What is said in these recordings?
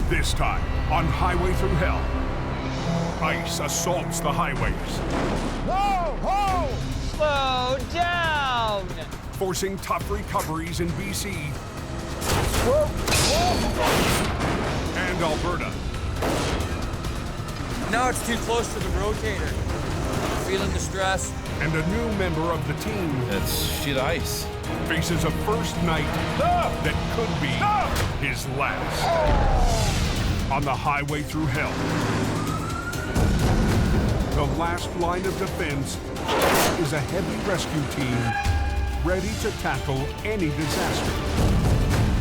This time, on Highway Thru Hell, ice assaults the highways. Whoa! Whoa! Slow down! Forcing tough recoveries in BC Whoa! Whoa! and Alberta. Now it's too close to the rotator. Feeling the stress. And a new member of the team That's shit ice. faces a first night that could be his last. On the Highway Thru Hell, the last line of defense is a heavy rescue team ready to tackle any disaster,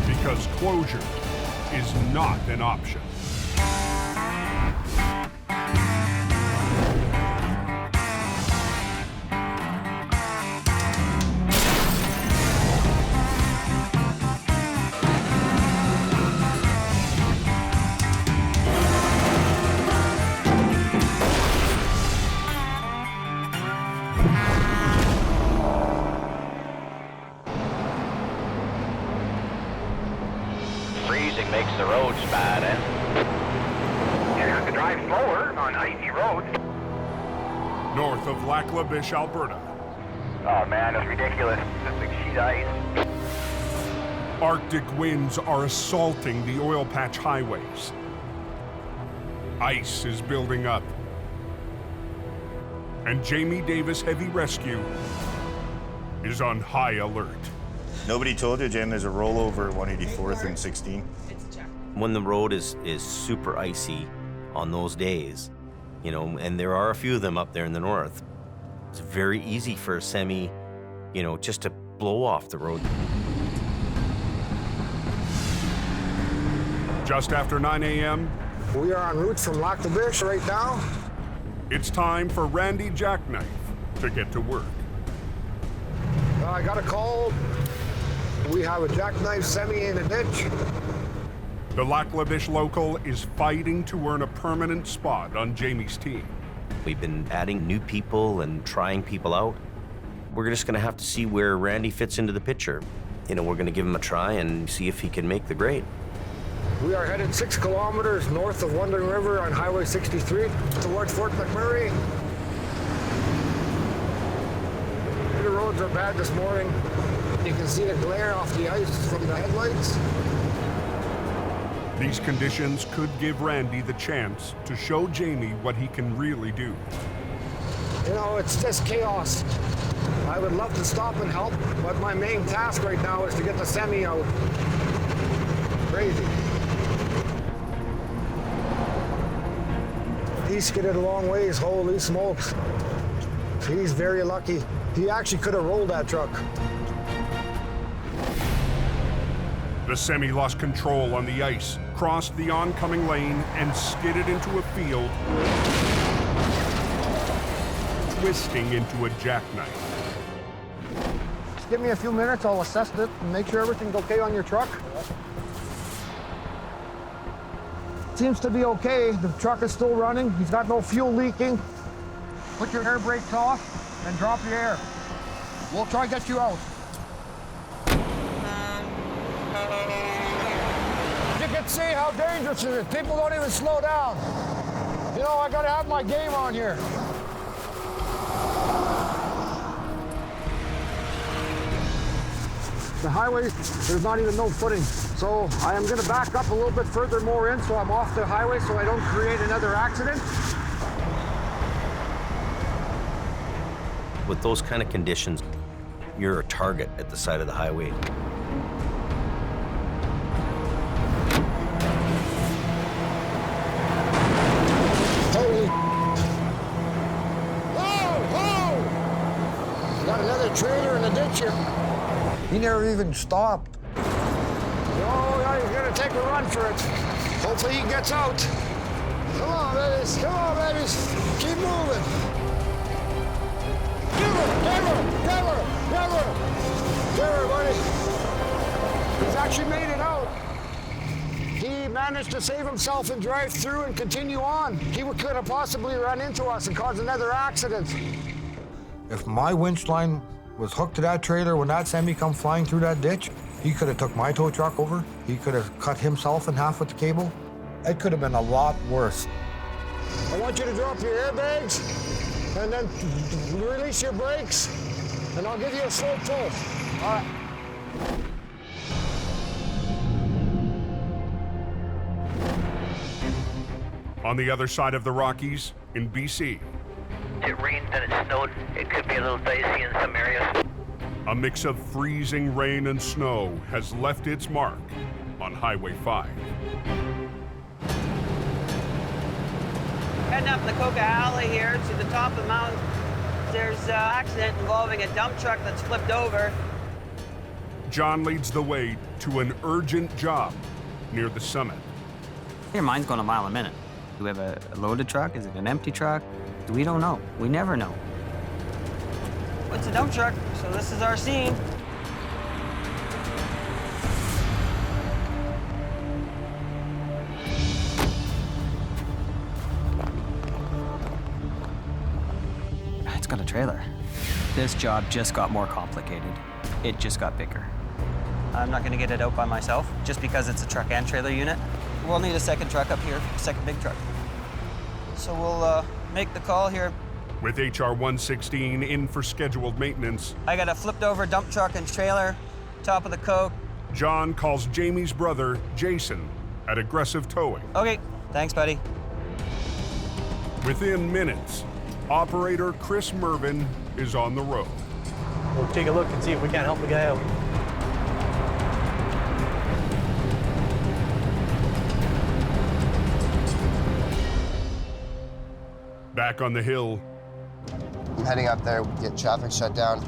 because closure is not an option. Freezing makes the roads bad, eh? You have to drive slower on icy roads. North of Lac La Biche, Alberta, Oh man, it's ridiculous. This big sheet of ice. Arctic winds are assaulting the oil patch highways. Ice is building up. And Jamie Davis Heavy Rescue is on high alert. Nobody told you, Jim, there's a rollover at 184th and 16. When the road is super icy on those days, you know, and there are a few of them up there in the north, it's very easy for a semi, you know, just to blow off the road. Just after 9 a.m., We are en route from Lac La Biche right now. it's time for Randy Jackknife to get to work. I got a call. We have a jackknife semi in a ditch. The Lac La Biche local is fighting to earn a permanent spot on Jamie's team. We've been adding new people and trying people out. We're just gonna have to see where Randy fits into the picture. You know, we're gonna give him a try and see if he can make the grade. We are headed 6 kilometers north of Wandering River on Highway 63 towards Fort McMurray. The roads are bad this morning. You can see the glare off the ice from the headlights. These conditions could give Randy the chance to show Jamie what he can really do. You know, it's just chaos. I would love to stop and help, but my main task right now is to get the semi out. Crazy. He skidded a long ways, holy smokes. He's very lucky. He actually could have rolled that truck. The semi lost control on the ice, crossed the oncoming lane, and skidded into a field, twisting into a jackknife. Just give me a few minutes, I'll assess it and make sure everything's okay on your truck. Seems to be okay. The truck is still running. He's got no fuel leaking. Put your air brakes off and drop your air. We'll try to get you out. You can see how dangerous it is. People don't even slow down. You know, I gotta have my game on here. The highway, there's not even no footing. So I am gonna back up a little bit further more in so I'm off the highway so I don't create another accident. With those kind of conditions, you're a target at the side of the highway. Holy. Whoa, whoa! Got another trailer in the ditch here. He never even stopped. Oh, yeah, he's gonna take a run for it. Hopefully he gets out. Come on, babies. Come on, babies. Keep moving. Give her, give her, give her, give her. Give her, buddy. He's actually made it out. He managed to save himself and drive through and continue on. He could have possibly run into us and caused another accident. If my winch line was hooked to that trailer when that semi come flying through that ditch, he could have took my tow truck over. He could have cut himself in half with the cable. It could have been a lot worse. I want you to drop your airbags and then release your brakes, and I'll give you a slow pull. All right. On the other side of the Rockies, in BC, It rained and it snowed. It could be a little dicey in some areas. a mix of freezing rain and snow has left its mark on Highway 5. Heading up the Coca Alley here to the top of the mountain. There's an accident involving a dump truck that's flipped over. John leads the way to an urgent job near the summit. Your mind's going a mile a minute. Do we have a loaded truck? Is it an empty truck? We don't know. We never know. It's a dump truck, so this is our scene. It's got a trailer. This job just got more complicated. It just got bigger. I'm not gonna get it out by myself, just because it's a truck and trailer unit. We'll need a second truck up here, a second big truck. So we'll make the call here. With HR 116 in for scheduled maintenance, I got a flipped over dump truck and trailer, top of the Coke. John calls Jamie's brother, Jason, at Aggressive Towing. Okay, thanks, buddy. Within minutes, operator Chris Mervin is on the road. We'll take a look and see if we can't help the guy out. Back on the hill, I'm heading up there, get traffic shut down.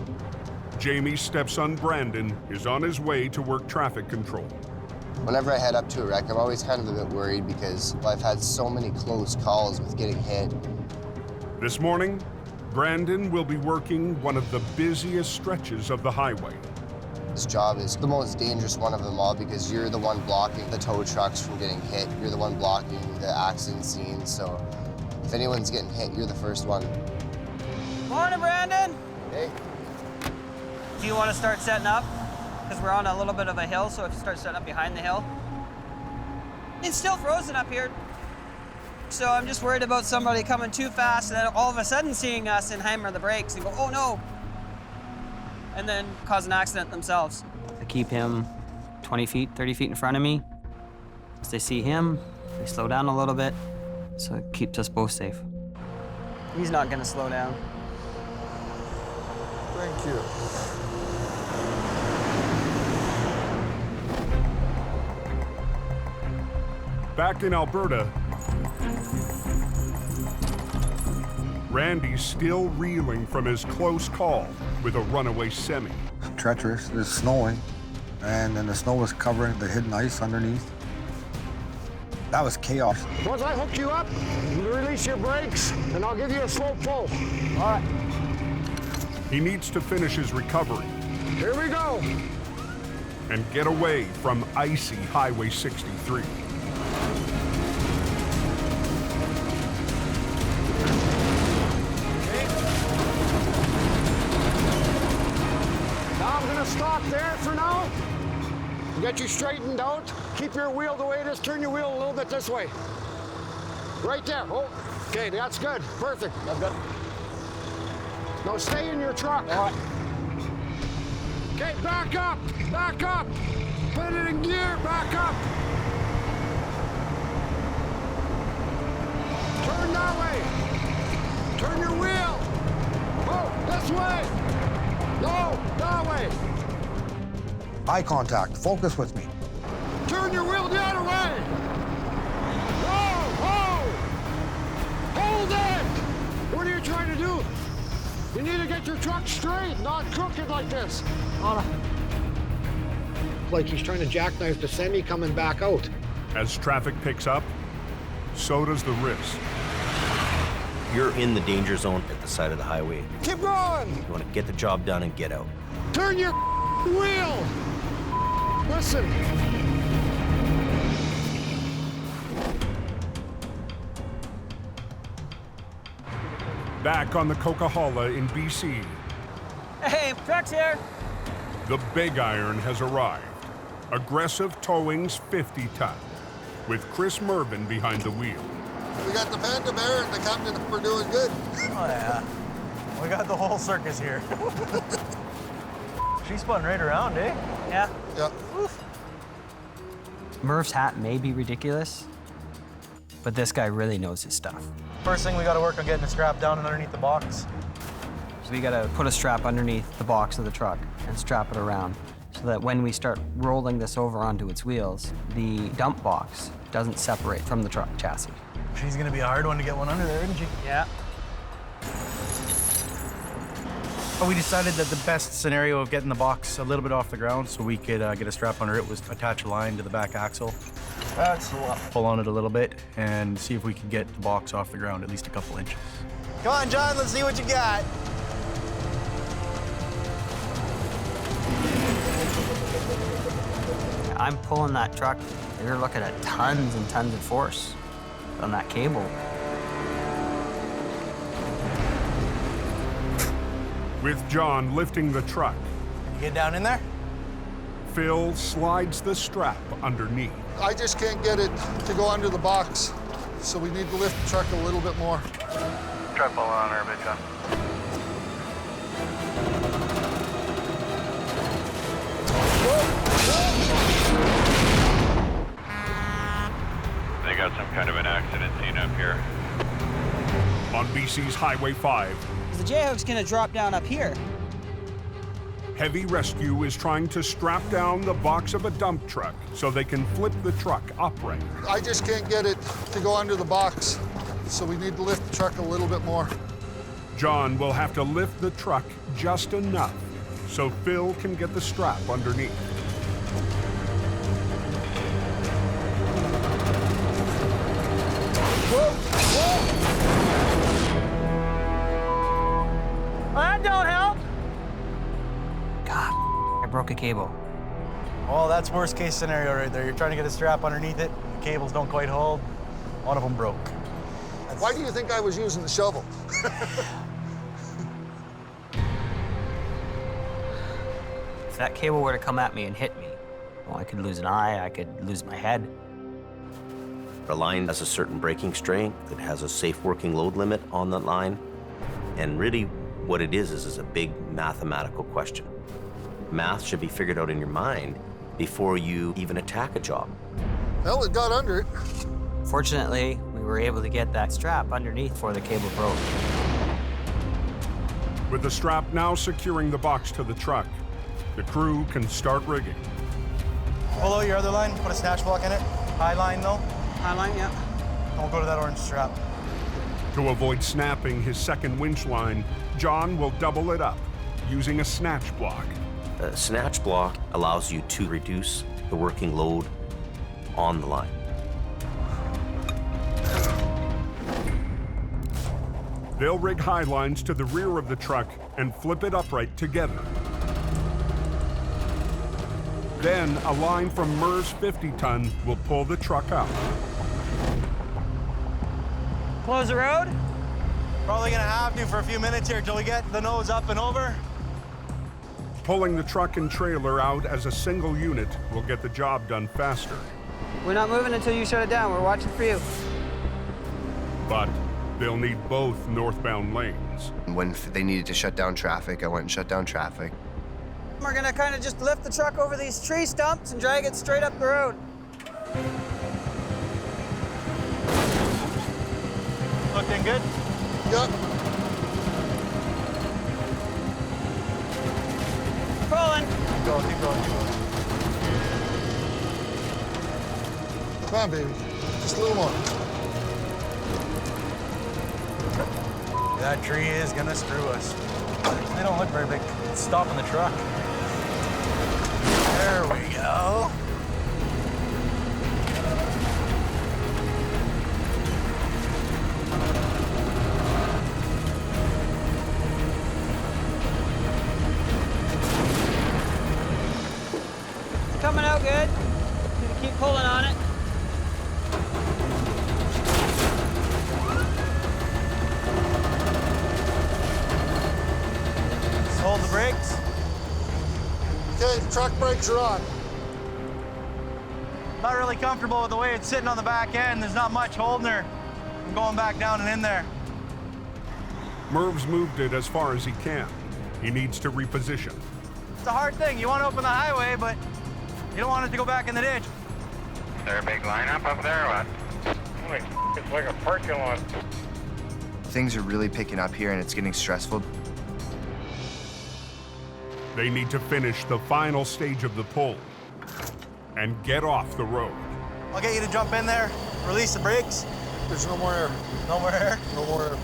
Jamie's stepson Brandon is on his way to work traffic control. Whenever I head up to a wreck, I'm always kind of a bit worried because I've had so many close calls with getting hit. This morning, Brandon will be working one of the busiest stretches of the highway. This job is the most dangerous one of them all because you're the one blocking the tow trucks from getting hit. You're the one blocking the accident scene, so if anyone's getting hit, you're the first one. Morning, Brandon. Hey. Do you want to start setting up? Because we're on a little bit of a hill, so if you start setting up behind the hill. It's still frozen up here. So I'm just worried about somebody coming too fast and then all of a sudden seeing us and hammer the brakes and go, oh no. And then cause an accident themselves. I keep him 20 feet, 30 feet in front of me. As they see him, they slow down a little bit, so it keeps us both safe. He's not gonna slow down. Thank you. Back in Alberta, Randy's still reeling from his close call with a runaway semi. Treacherous. It's snowing, and then the snow was covering the hidden ice underneath. That was chaos. Once I hook you up, you release your brakes, and I'll give you a slow pull. All right. He needs to finish his recovery Here we go. and get away from icy Highway 63. Now I'm gonna stop there for now. Get you straightened out. Keep your wheel the way it is. Turn your wheel a little bit this way. Right there. Oh, okay, that's good. Perfect. That's good. Now stay in your truck. All right. Okay, back up. Back up. Put it in gear. Back up. Turn that way. Turn your wheel. Oh, this way. No, that way. Eye contact. Focus with me. Turn your wheel the other way. Whoa, whoa. Hold it. What are you trying to do? You need to get your truck straight, not crooked like this. Like he's trying to jackknife the semi coming back out. As traffic picks up, so does the risk. You're in the danger zone at the side of the highway. Keep going. You want to get the job done and get out. Turn your wheel. Listen. Back on the Coquihalla in BC, Hey, truck's here. the Big Iron has arrived. Aggressive Towing's 50-ton. with Chris Mervin behind the wheel. We got the Panda Bear and the Captain. We're doing good. Oh, yeah. We got the whole circus here. She spun right around, eh? Yeah. Yeah. Merv's hat may be ridiculous, but this guy really knows his stuff. First thing, we got to work on getting the strap down and underneath the box. So we gotta put a strap underneath the box of the truck and strap it around so that when we start rolling this over onto its wheels, the dump box doesn't separate from the truck chassis. She's gonna be a hard one to get one under there, isn't she? Yeah. But we decided that the best scenario of getting the box a little bit off the ground so we could get a strap under it was attach a line to the back axle. That's a lot. Pull on it a little bit and see if we could get the box off the ground at least a couple inches. Come on, John, let's see what you got. I'm pulling that truck, you're looking at tons and tons of force on that cable. With John lifting the truck, You get down in there? Phil slides the strap underneath. I just can't get it to go under the box, so we need to lift the truck a little bit more. Try pulling on her a bit, John. They got some kind of an accident scene up here. On BC's Highway 5, The J-hook's gonna drop down up here. Heavy Rescue is trying to strap down the box of a dump truck so they can flip the truck upright. I just can't get it to go under the box, so we need to lift the truck a little bit more. John will have to lift the truck just enough so Phil can get the strap underneath. Well, that don't help. God, I broke a cable. Well, that's worst case scenario right there. You're trying to get a strap underneath it, the cables don't quite hold, one of them broke. Why do you think I was using the shovel? If that cable were to come at me and hit me, well, I could lose an eye, I could lose my head. A line has a certain braking strength, it has a safe working load limit on that line, and really what it is a big mathematical question. Math should be figured out in your mind before you even attack a job. Well, it got under it. Fortunately, we were able to get that strap underneath before the cable broke. With the strap now securing the box to the truck, the crew can start rigging. Pull out your other line, put a snatch block in it. High line though. High line, yeah. Don't go to that orange strap. To avoid snapping his second winch line, John will double it up using a snatch block. A snatch block allows you to reduce the working load on the line. They'll rig high lines to the rear of the truck and flip it upright together. Then a line from Merv's 50-ton will pull the truck out. Close the road. Probably gonna have to for a few minutes here till we get the nose up and over. Pulling the truck and trailer out as a single unit will get the job done faster. We're not moving until you shut it down. We're watching for you. But they'll need both northbound lanes. When they needed to shut down traffic, I went and shut down traffic. We're gonna kind of just lift the truck over these tree stumps and drag it straight up the road. Looking good? Yep. Pulling. Keep going, keep going, keep going. Come on, baby. Just a little more. That tree is gonna screw us. They don't look very big. It's stopping the truck. There we go. Coming out good. Gonna keep pulling on it. Just hold the brakes. Okay, the truck brakes are on. Bye, Not really comfortable with the way it's sitting on the back end. There's not much holding her from going back down and in there. Merv's moved it as far as he can. He needs to reposition. It's a hard thing. You want to open the highway, but you don't want it to go back in the ditch. Is there a big lineup up there or what? It's like a parking lot. Things are really picking up here and it's getting stressful. They need to finish the final stage of the pull and get off the road. I'll get you to jump in there, release the brakes. There's no more air. No more air? No more air.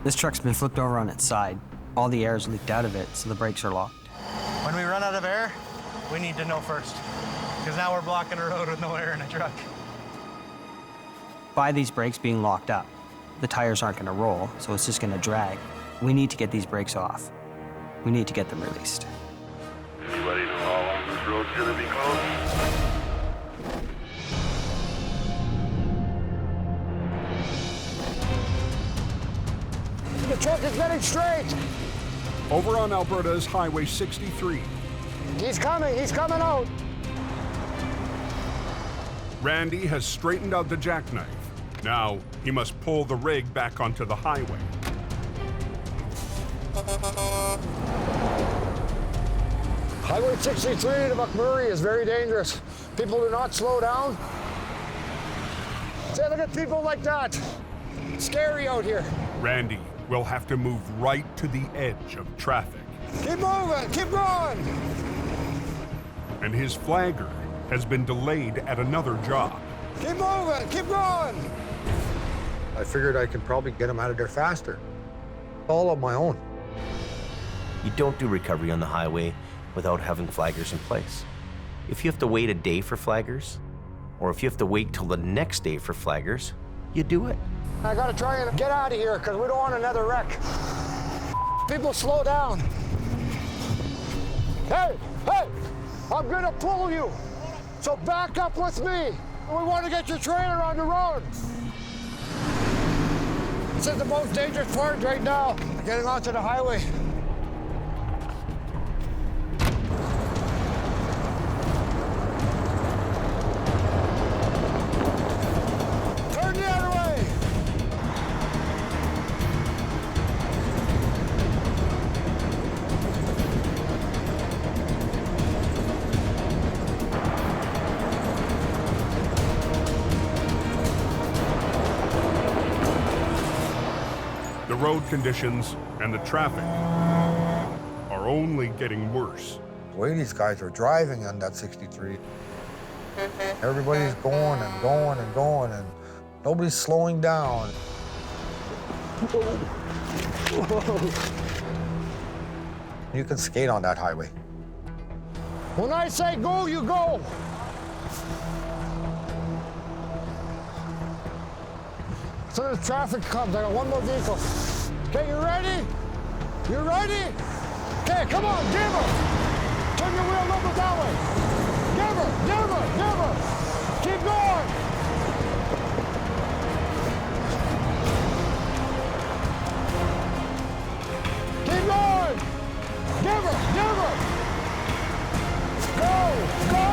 This truck's been flipped over on its side. All the air's leaked out of it, so the brakes are locked. When we run out of air, we need to know first, because now we're blocking the road with no air in the truck. By these brakes being locked up, the tires aren't gonna roll, so it's just gonna drag. We need to get these brakes off. We need to get them released. Anybody know how long this road's gonna be closed? The truck is getting straight. Over on Alberta's Highway 63. He's coming out. Randy has straightened out the jackknife. Now, he must pull the rig back onto the highway. Highway 63 to McMurray is very dangerous. People do not slow down. Say, look at people like that. Scary out here. Randy will have to move right to the edge of traffic. Keep moving, keep going. And his flagger has been delayed at another job. Keep moving, keep going. I figured I could probably get him out of there faster. All on my own. You don't do recovery on the highway without having flaggers in place. If you have to wait a day for flaggers, or if you have to wait till the next day for flaggers, you do it. I gotta try and get out of here because we don't want another wreck. People slow down. Hey, I'm gonna pull you. So back up with me. We want to get your trailer on the road. This is the most dangerous part right now, getting onto the highway. Turn the other way. The road conditions and the traffic are only getting worse. The way these guys are driving on that 63, everybody's going and going and going, and nobody's slowing down. You can skate on that highway. When I say go, you go. As soon as traffic comes, I got one more vehicle. Okay, you ready? You ready? Okay, come on, give her. Turn your wheel over that way. Give her. Keep going. Keep going. Give her. Go.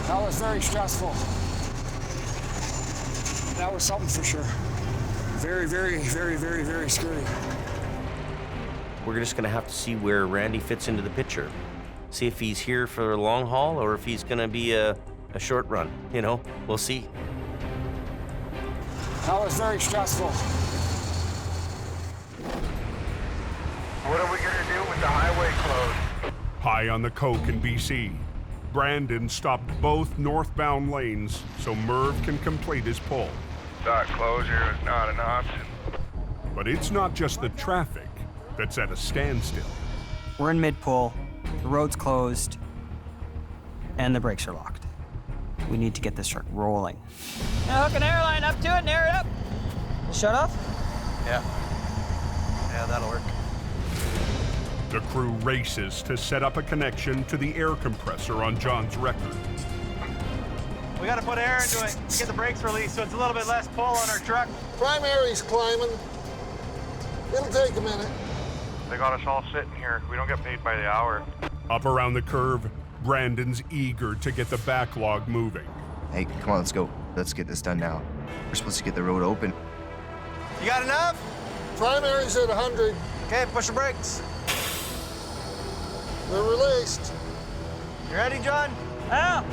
That was very stressful. That was something for sure. Very, very, very, very, very scary. We're just gonna have to see where Randy fits into the picture. See if he's here for a long haul or if he's gonna be a short run, you know? We'll see. That was very stressful. What are we gonna do with the highway closed? High on the Coke in BC, Brandon stopped both northbound lanes so Merv can complete his pull. That closure is not an option. But it's not just the traffic that's at a standstill. We're in mid-pull, the road's closed, and the brakes are locked. We need to get this truck rolling. Now hook an airline up to it and air it up. Shut off? Yeah, that'll work. The crew races to set up a connection to the air compressor on John's record. We gotta put air into it to get the brakes released so it's a little bit less pull on our truck. Primary's climbing. It'll take a minute. They got us all sitting here. We don't get paid by the hour. Up around the curve, Brandon's eager to get the backlog moving. Hey, come on, let's go. Let's get this done now. We're supposed to get the road open. You got enough? Primary's at 100. Okay, push the brakes. They're released. You ready, John? Yeah.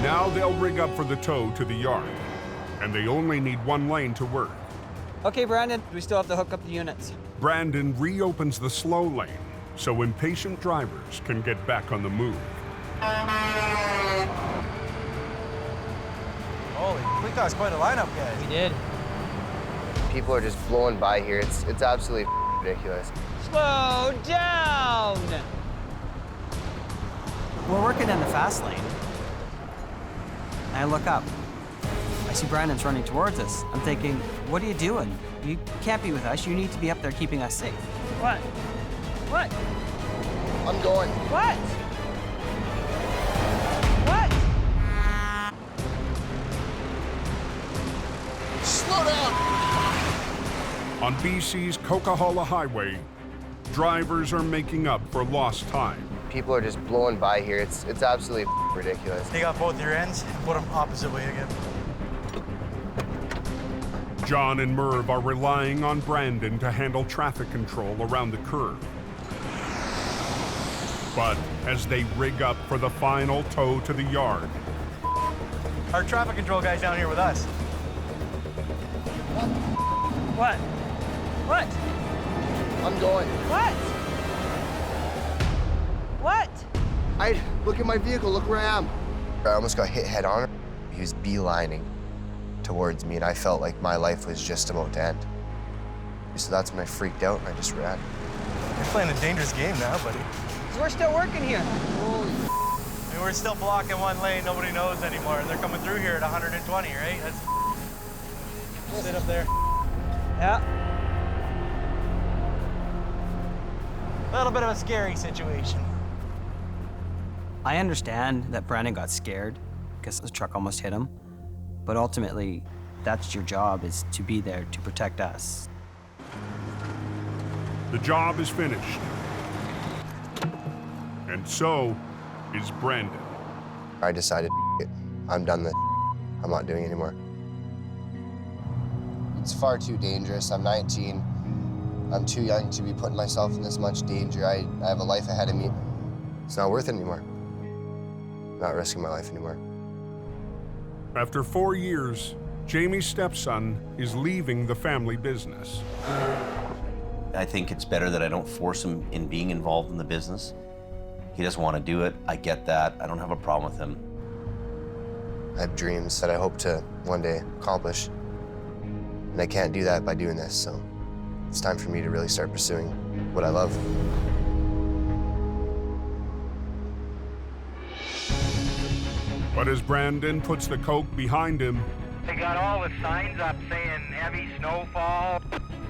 Now they'll rig up for the tow to the yard, and they only need one lane to work. Okay, Brandon, we still have to hook up the units. Brandon reopens the slow lane so impatient drivers can get back on the move. Holy, we caused quite a lineup, guys. We did. People are just blowing by here. It's absolutely ridiculous. Slow down! We're working in the fast lane. I look up. I see Brandon's running towards us. I'm thinking, what are you doing? You can't be with us. You need to be up there keeping us safe. What? What? I'm going. What? What? Slow down. On BC's Coquihalla Highway, drivers are making up for lost time. People are just blowing by here. It's absolutely ridiculous. Take out both your ends and put them opposite way again. John and Merv are relying on Brandon to handle traffic control around the curve. But as they rig up for the final tow to the yard, Our traffic control guy's down here with us. What? What? I'm going. What? What? Look at my vehicle. Look where I am. I almost got hit head on. He was beelining towards me, and I felt like my life was just about to end. So that's when I freaked out and I just ran. You're playing a dangerous game now, buddy. So we're still working here. Holy I mean, we're still blocking one lane. Nobody knows anymore. And they're coming through here at 120, right? That's... Sit up there. Yeah. A little bit of a scary situation. I understand that Brandon got scared because the truck almost hit him. But ultimately, that's your job, is to be there to protect us. the job is finished. And so is Brandon. I decided, I'm done with it. I'm not doing it anymore. It's far too dangerous. I'm 19. I'm too young to be putting myself in this much danger. I have a life ahead of me. It's not worth it anymore. I'm not risking my life anymore. After 4 years, Jamie's stepson is leaving the family business. I think it's better that I don't force him in being involved in the business. He doesn't want to do it. I get that. I don't have a problem with him. I have dreams that I hope to one day accomplish. And I can't do that by doing this, so it's time for me to really start pursuing what I love. But as Brandon puts the Coke behind him, They got all the signs up saying heavy snowfall.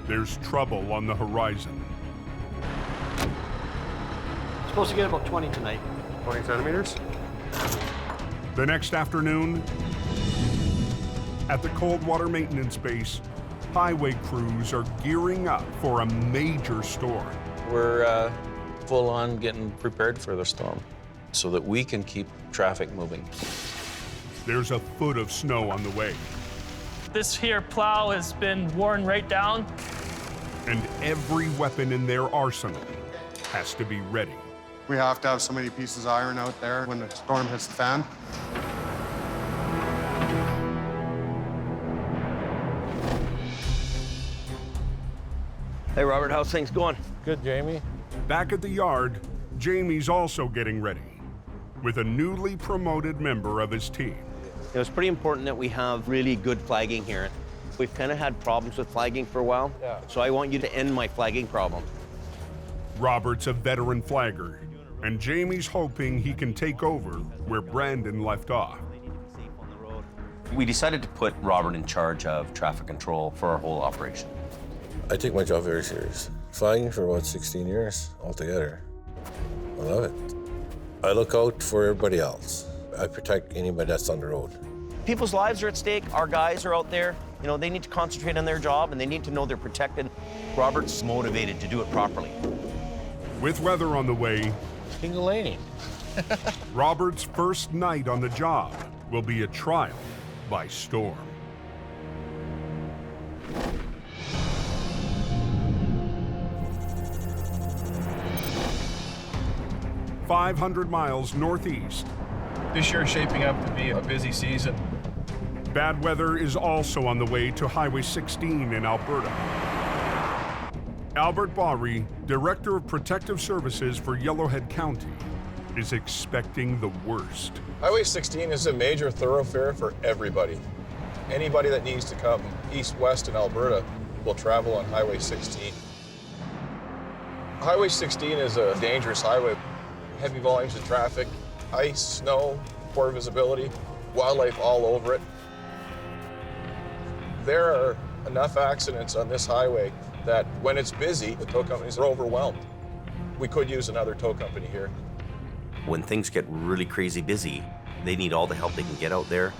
there's trouble on the horizon. Supposed to get about 20 tonight. 20 centimeters? The next afternoon, at the Coldwater Maintenance Base, highway crews are gearing up for a major storm. We're full on getting prepared for the storm so that we can keep traffic moving. There's a foot of snow on the way, This here plow has been worn right down. and every weapon in their arsenal has to be ready. We have to have so many pieces of iron out there when the storm hits the fan. Hey, Robert, how's things going? Good, Jamie. Back at the yard, Jamie's also getting ready with a newly promoted member of his team. It was pretty important that we have really good flagging here. We've kind of had problems with flagging for a while, so I want you to end my flagging problem. Robert's a veteran flagger, and Jamie's hoping he can take over where Brandon left off. We decided to put Robert in charge of traffic control for our whole operation. I take my job very serious. Flying for about 16 years altogether. I love it. I look out for everybody else. I protect anybody that's on the road. People's lives are at stake. Our guys are out there. You know, they need to concentrate on their job and they need to know they're protected. Robert's motivated to do it properly. With weather on the way, Finalizing. Robert's first night on the job will be a trial by storm. "500 miles northeast." This year is shaping up to be a busy season. Bad weather is also on the way to Highway 16 in Alberta. Albert Baury, Director of Protective Services for Yellowhead County, is expecting the worst. Highway 16 is a major thoroughfare for everybody. Anybody that needs to come east-west in Alberta will travel on Highway 16. Highway 16 is a dangerous highway. Heavy volumes of traffic, ice, snow, poor visibility, wildlife all over it. There are enough accidents on this highway that when it's busy, the tow companies are overwhelmed. We could use another tow company here. When things get really crazy busy, they need all the help they can get out there.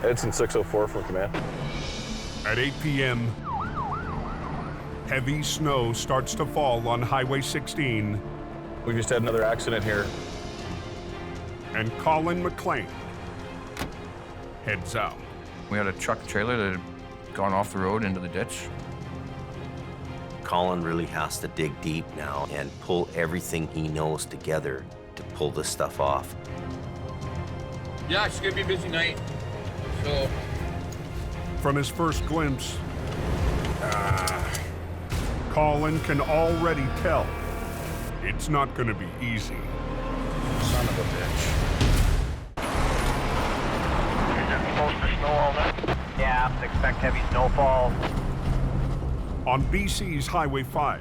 Edson 604 from command. At 8 p.m., heavy snow starts to fall on Highway 16. We just had another accident here. And Colin McLean heads out. We had a truck trailer that had gone off the road into the ditch. Colin really has to dig deep now and pull everything he knows together to pull this stuff off. Yeah, it's gonna be a busy night. So From his first glimpse, Colin can already tell it's not going to be easy. Son of a bitch. Is it supposed to snow all night? Yeah, expect heavy snowfall. On BC's Highway 5,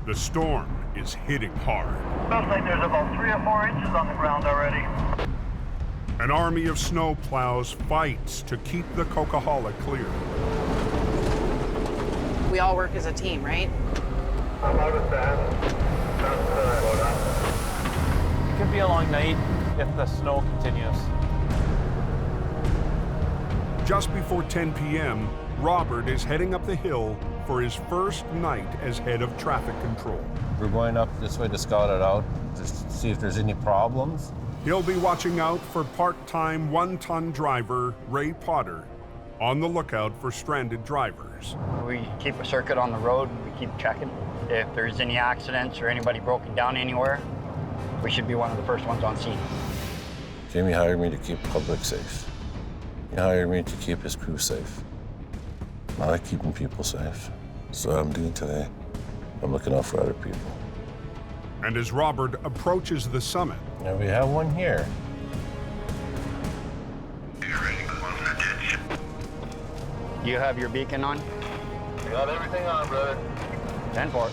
the storm is hitting hard. Looks like there's about 3 or 4 inches on the ground already. An army of snow plows fights to keep the Coquihalla clear. We all work as a team, right? I'm out of sand. it could be a long night if the snow continues. Just before 10 p.m., Robert is heading up the hill for his first night as head of traffic control. We're going up this way to scout it out, just to see if there's any problems. He'll be watching out for part-time one-ton driver Ray Potter, on the lookout for stranded drivers. We keep a circuit on the road. We keep checking. If there's any accidents or anybody broken down anywhere, we should be one of the first ones on scene. Jamie hired me to keep the public safe. He hired me to keep his crew safe. I like keeping people safe. That's what I'm doing today. I'm looking out for other people. And as Robert approaches the summit, And we have one here. You have your beacon on? We got everything on, brother. 10-4.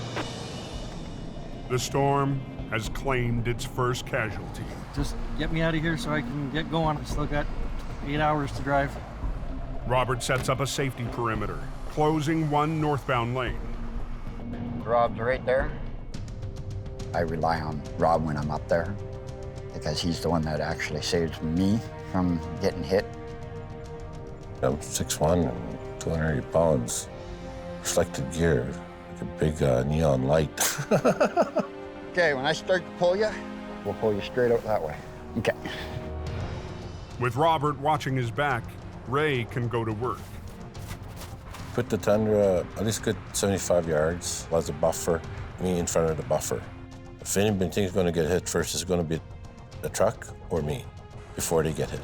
the storm has claimed its first casualty. Just get me out of here so I can get going. I still got 8 hours to drive. Robert sets up a safety perimeter, closing one northbound lane. Rob's right there. I rely on Rob when I'm up there because he's the one that actually saves me from getting hit. I'm 6'1" and 280 pounds. Reflected gear, like a big neon light. Okay, when I start to pull you, we'll pull you straight out that way. Okay. With Robert watching his back, Ray can go to work. Put the Tundra at least good 75 yards as a buffer, me in front of the buffer. If anybody thinks going to get hit first, it's going to be the truck or me before they get hit.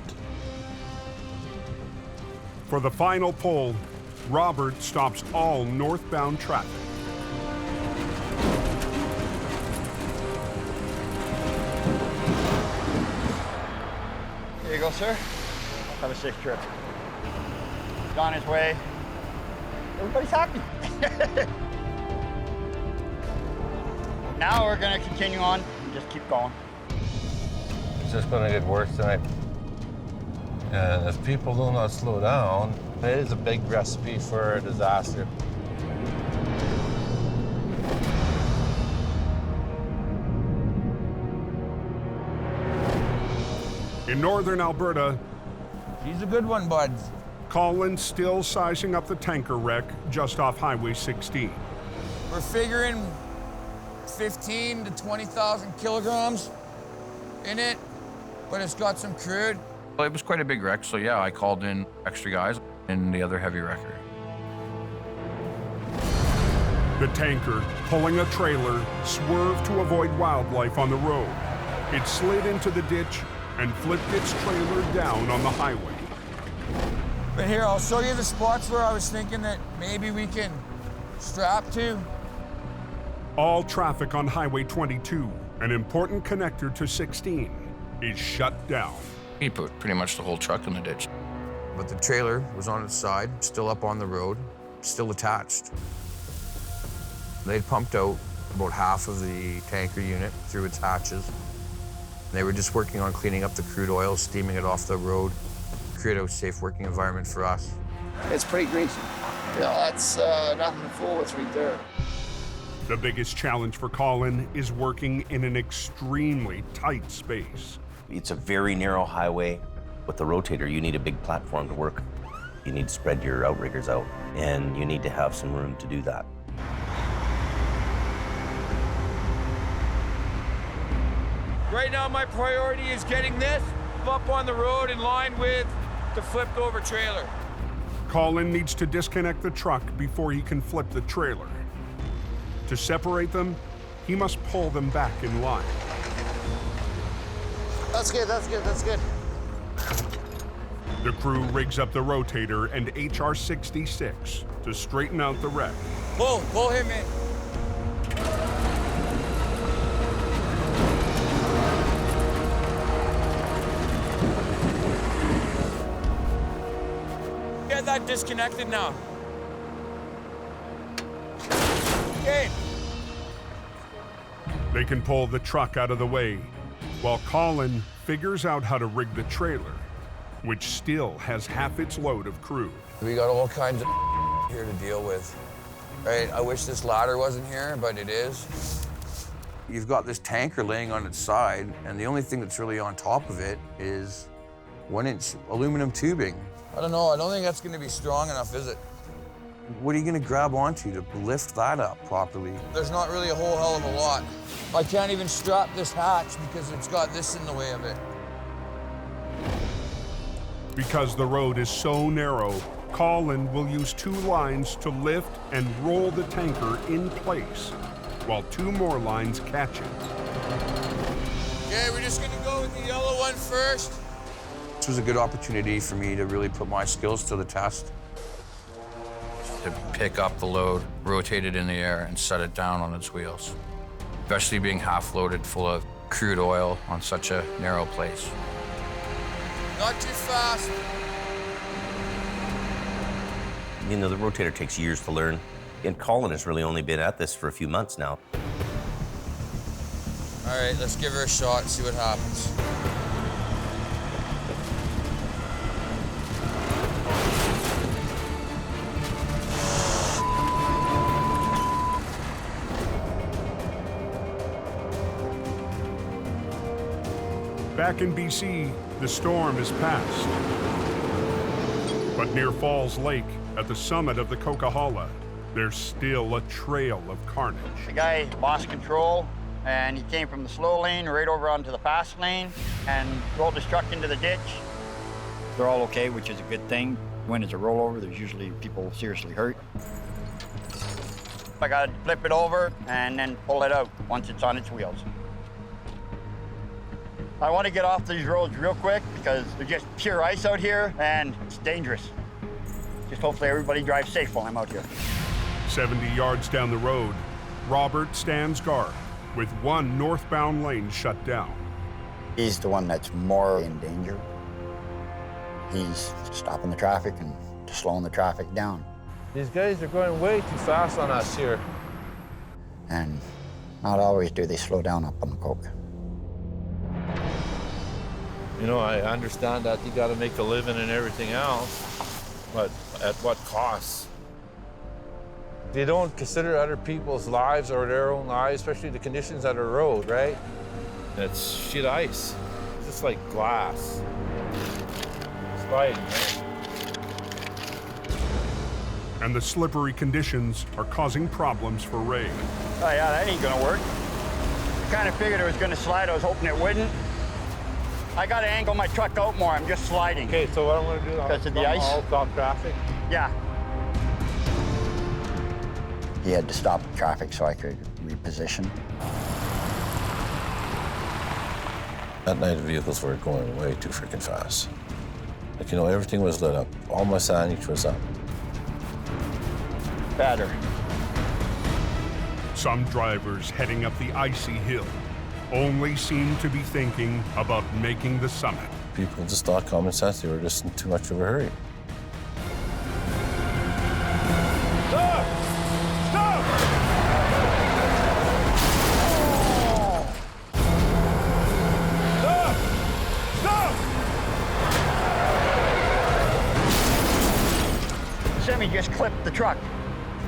For the final pull, Robert stops all northbound traffic. Here you go, sir. Have a safe trip. He's on his way. Everybody's happy. Now we're gonna continue on and just keep going. It's just going to get worse tonight. And if people do not slow down, it is a big recipe for a disaster. In northern Alberta, he's a good one, bud. Colin still sizing up the tanker wreck just off Highway 16. We're figuring 15 to 20,000 kilograms in it, but it's got some crude. Well, it was quite a big wreck, so yeah, I called in extra guys and the other heavy wrecker. The tanker, pulling a trailer, swerved to avoid wildlife on the road. It slid into the ditch and flipped its trailer down on the highway. But here, I'll show you the spots where I was thinking that maybe we can strap to. All traffic on Highway 22, an important connector to 16, is shut down. He put pretty much the whole truck in the ditch. But the trailer was on its side, still up on the road, still attached. They'd pumped out about half of the tanker unit through its hatches. They were just working on cleaning up the crude oil, steaming it off the road, create a safe working environment for us. It's pretty greasy. Yeah, that's nothing to fool with right there. The biggest challenge for Colin is working in an extremely tight space. It's a very narrow highway. With the rotator, you need a big platform to work. You need to spread your outriggers out, and you need to have some room to do that. Right now, my priority is getting this up on the road in line with the flipped over trailer. Colin needs to disconnect the truck before he can flip the trailer. To separate them, he must pull them back in line. That's good, that's good, that's good. The crew rigs up the rotator and HR-66 to straighten out the wreck. Pull him in. Get that disconnected now. Okay. They can pull the truck out of the way, while Colin figures out how to rig the trailer, which still has half its load of crude. We got all kinds of here to deal with, right? I wish this ladder wasn't here, but it is. You've got this tanker laying on its side, and the only thing that's really on top of it is 1-inch aluminum tubing. I don't know, I don't think that's gonna be strong enough, is it? What are you gonna grab onto to lift that up properly? There's not really a whole hell of a lot. I can't even strap this hatch because it's got this in the way of it. Because the road is so narrow, Colin will use 2 lines to lift and roll the tanker in place, while 2 more lines catch it. Okay, we're just gonna go with the yellow one first. This was a good opportunity for me to really put my skills to the test. To pick up the load, rotate it in the air, and set it down on its wheels. Especially being half loaded full of crude oil on such a narrow place. Not too fast. You know, the rotator takes years to learn, and Colin has really only been at this for a few months now. All right, let's give her a shot and see what happens. Back in BC, the storm is past. But near Falls Lake, at the summit of the Coquihalla, there's still a trail of carnage. The guy lost control, and he came from the slow lane right over onto the fast lane and rolled his truck into the ditch. They're all okay, which is a good thing. When it's a rollover, there's usually people seriously hurt. I gotta flip it over and then pull it out once it's on its wheels. I want to get off these roads real quick because there's just pure ice out here and it's dangerous. Just hopefully everybody drives safe while I'm out here. 70 yards down the road, Robert stands guard with 1 northbound lane shut down. He's the one that's more in danger. He's stopping the traffic and slowing the traffic down. These guys are going way too fast on us here. And not always do they slow down up on the Coke. You know, I understand that you got to make a living and everything else, but at what cost? They don't consider other people's lives or their own lives, especially the conditions of the road, right? It's shit ice. It's just like glass. Sliding, right? And the slippery conditions are causing problems for Ray. Oh yeah, that ain't gonna work. I kind of figured it was gonna slide. I was hoping it wouldn't. I gotta angle my truck out more. I'm just sliding. Okay, so what I'm gonna do, because of the ice. I'll stop traffic. Yeah. He had to stop traffic so I could reposition. That night, the vehicles were going way too freaking fast. Like, you know, everything was lit up. All my signage was up. Better. Some drivers heading up the icy hill only seem to be thinking about making the summit. People just thought common sense. They were just in too much of a hurry. Stop! Stop! Stop! Stop! Semi just clipped the truck.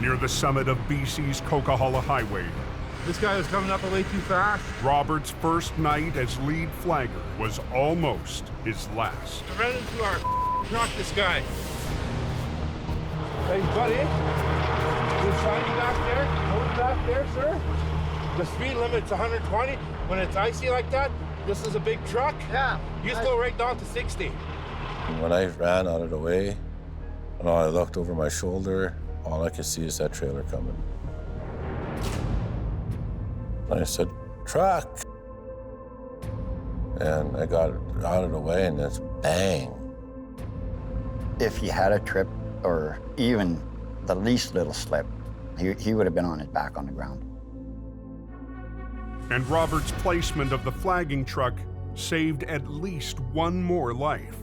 Near the summit of BC's Coquihalla Highway, This guy was coming up way too fast. Robert's first night as lead flagger was almost his last. I ran into our truck, this guy. Hey, buddy. You signing back there? Hold back there, sir. The speed limit's 120. When it's icy like that, this is a big truck. Yeah. You just go right down to 60. When I ran out of the way, and I looked over my shoulder, all I could see is that trailer coming. And I said, truck. And I got out of the way and it's bang. If he had a trip or even the least little slip, he would have been on his back on the ground. And Robert's placement of the flagging truck saved at least one more life.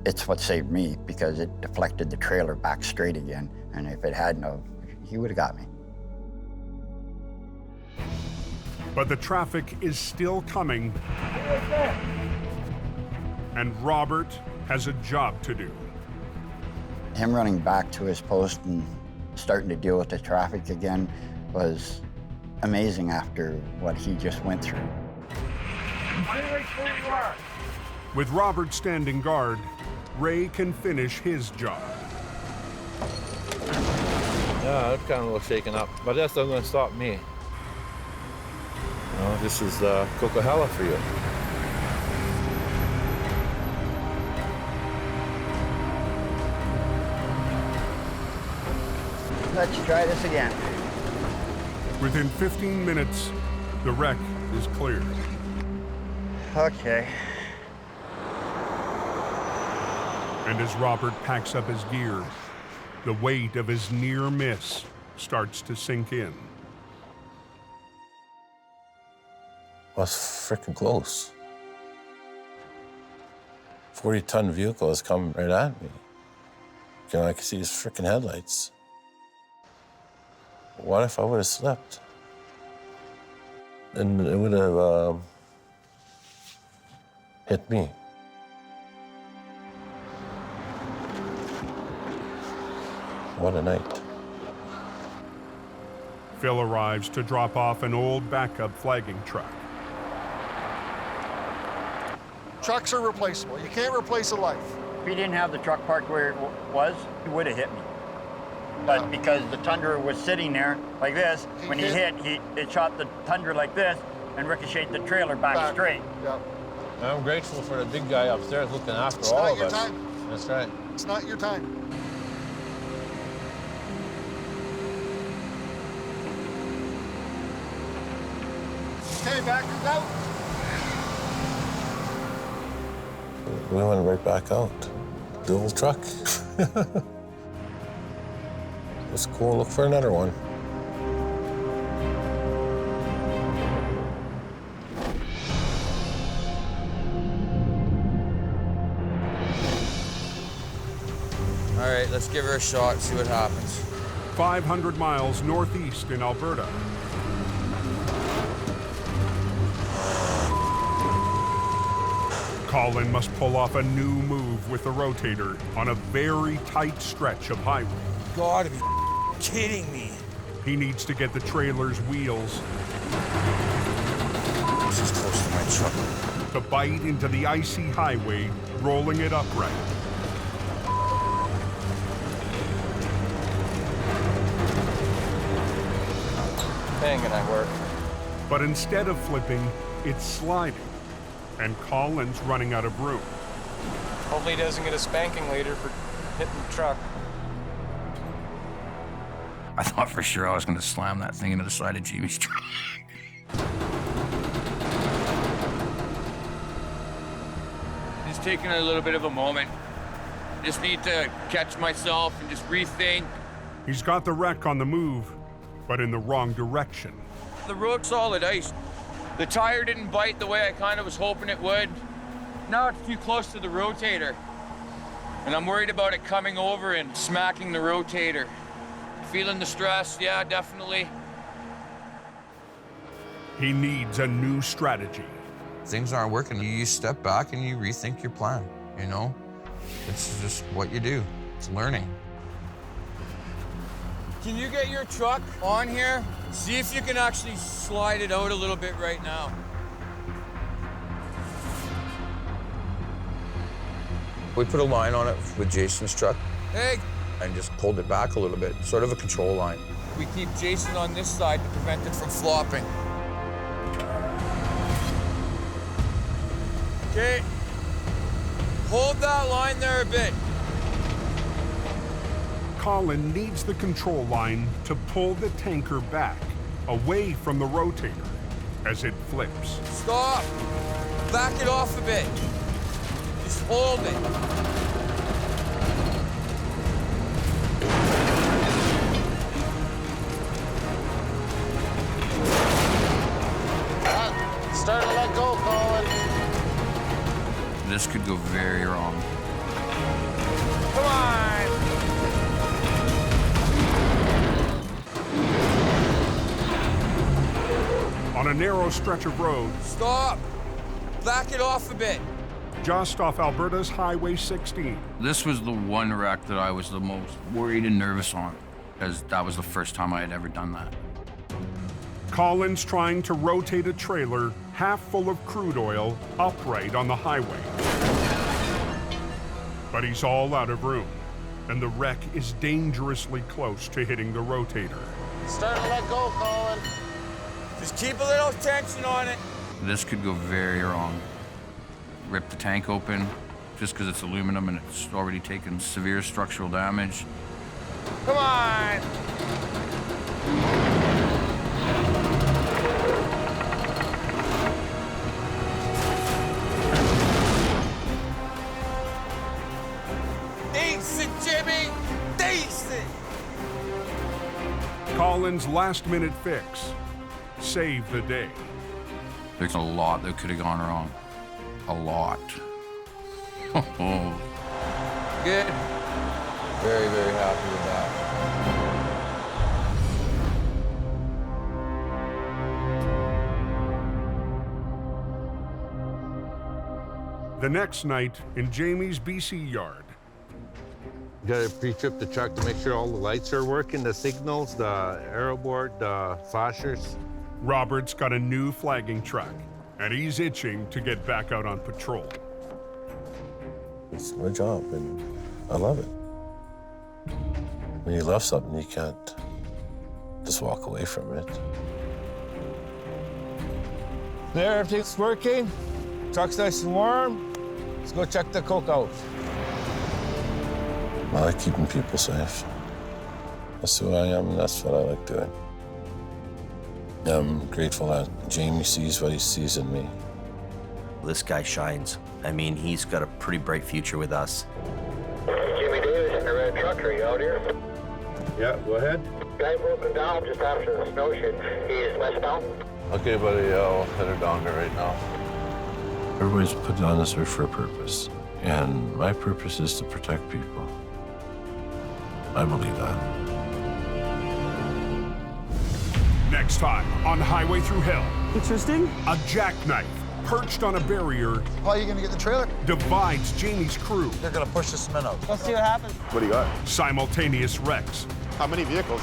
It's what saved me because it deflected the trailer back straight again. And if it hadn't have, he would have got me. But the traffic is still coming. And Robert has a job to do. Him running back to his post and starting to deal with the traffic again was amazing after what he just went through. With Robert standing guard, Ray can finish his job. Yeah, that kind of looks shaken up, but that's not going to stop me. You know, this is Coquihalla for you. Let's try this again. Within 15 minutes, the wreck is cleared. Okay. And as Robert packs up his gear, the weight of his near miss starts to sink in. Was freaking close. 40-ton vehicle has come right at me. You know, I can see his freaking headlights. What if I would have slipped? And it would have hit me. What a night. Phil arrives to drop off an old backup flagging truck. Trucks are replaceable. You can't replace a life. If he didn't have the truck parked where it was, he would have hit me. But because the Tundra was sitting there like this, when he hit, it shot the Tundra like this and ricocheted the trailer back straight. Yeah. I'm grateful for the big guy upstairs looking after It's all not of your us. time. That's right. It's not your time. Okay, backers out. We went right back out. The old truck. It's cool. Look for another one. All right, let's give her a shot, see what happens. 500 miles northeast in Alberta. Colin must pull off a new move with the rotator on a very tight stretch of highway. Gotta be kidding me. He needs to get the trailer's wheels This is close to my truck. to bite into the icy highway, rolling it upright. Hanging I work. But instead of flipping, it's sliding, and Colin's running out of room. Hopefully he doesn't get a spanking later for hitting the truck. I thought for sure I was going to slam that thing into the side of Jamie's truck. Just taking a little bit of a moment. Just need to catch myself and just rethink. He's got the wreck on the move, but in the wrong direction. The road's solid ice. The tire didn't bite the way I kind of was hoping it would. Now it's too close to the rotator. And I'm worried about it coming over and smacking the rotator. Feeling the stress, yeah, definitely. He needs a new strategy. Things aren't working. You step back and you rethink your plan, you know? It's just what you do. It's learning. Can you get your truck on here? See if you can actually slide it out a little bit right now. We put a line on it with Jason's truck Hey, and just pulled it back a little bit, sort of a control line. we keep Jason on this side to prevent it from flopping. Okay, hold that line there a bit. Colin needs the control line to pull the tanker back, away from the rotator, as it flips. Stop, back it off a bit. Just hold it. Start to let go, Colin. This could go very wrong. Come on. On a narrow stretch of road, Stop, back it off a bit. just off Alberta's Highway 16, This was the one wreck that I was the most worried and nervous on, because that was the first time I had ever done that. Colin's trying to rotate a trailer half full of crude oil upright on the highway. But he's all out of room, and the wreck is dangerously close to hitting the rotator. Start to let go, Colin. Just keep a little tension on it. This could go very wrong. Rip the tank open, just because it's aluminum and it's already taken severe structural damage. Come on. Decent, Jimmy, decent. Colin's last-minute fix saved the day. There's a lot that could have gone wrong. A lot. Good. Very, very happy with that. The next night in Jamie's BC yard, Got to pre-trip the truck to make sure all the lights are working, the signals, the aero board, the flashers. Robert's got a new flagging truck, and he's itching to get back out on patrol. It's my job, and I love it. When you love something, you can't just walk away from it. There, everything's working. Truck's nice and warm. Let's go check the coke out. I like keeping people safe. That's who I am, and that's what I like doing. I'm grateful that Jamie sees what he sees in me. This guy shines. I mean, he's got a pretty bright future with us. Jimmy Davis in the red truck, are you out here? Yeah, go ahead. Guy broken down just after the snow shoot. He's westbound. Okay, buddy, I'll head her down there right now. Everybody's put on this earth for a purpose, and my purpose is to protect people. I believe that. Next time on Highway Thru Hell. Interesting. A jackknife perched on a barrier, How are you gonna get the trailer? divides Jamie's crew. They're gonna push the cement out. Let's see what happens. What do you got? Simultaneous wrecks How many vehicles?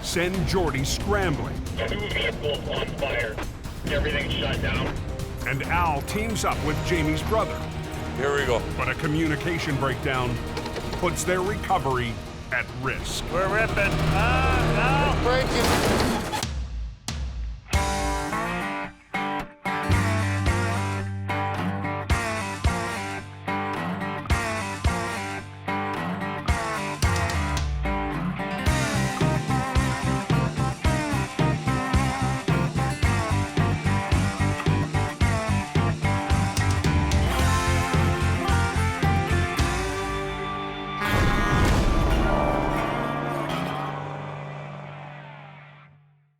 send Jordy scrambling. 2 vehicles on fire. Everything's shut down. And Al teams up with Jamie's brother. Here we go. But a communication breakdown puts their recovery at risk. We're ripping. Al! Breaking.